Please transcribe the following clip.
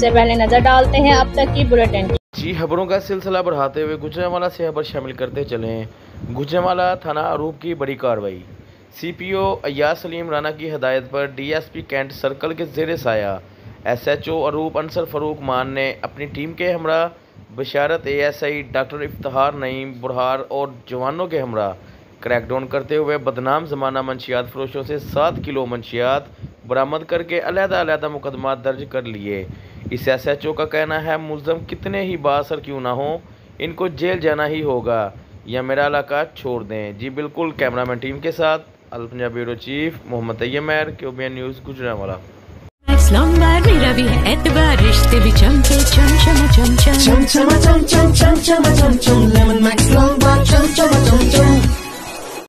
सबसे पहले नजर डालते हैं अब तक की बुलेटिन। जी खबरों का सिलसिला बढ़ाते हुए गुजरांवाला से खबर शामिल करते चलें। गुजरांवाला थाना आरोप की बड़ी कार्रवाई। सीपीओ अय्याज सलीम राणा की हदायत पर डीएसपी कैंट सर्कल के ज़ेरे साया एसएचओ अरूप अंसर फरूक मान ने अपनी टीम के हमरा बशारत एएसआई डॉक्टर इफ्तिखार नईम बुरहार और जवानों के हमरा क्रैकडाउन करते हुए बदनाम ज़माना मंशियात फरोशों से 7 किलो मंशियात बरामद करके अलग-अलग मुकदमा दर्ज कर लिए। इस एसएचओ का कहना है मुल्ज़म कितने ही बाअसर क्यों ना हो, इनको जेल जाना ही होगा या मेरा इलाका छोड़ दें। जी बिल्कुल, कैमरामैन टीम के साथ अल पंजाब ब्यूरो चीफ मोहम्मद तैयब महर, क्यूबीएन न्यूज़ गुजरांवाला। मेरा भी है एतबार, रिश्ते भी चमके चम चम चम चम चम चम चम चम चम चम चम लेमन मैक्स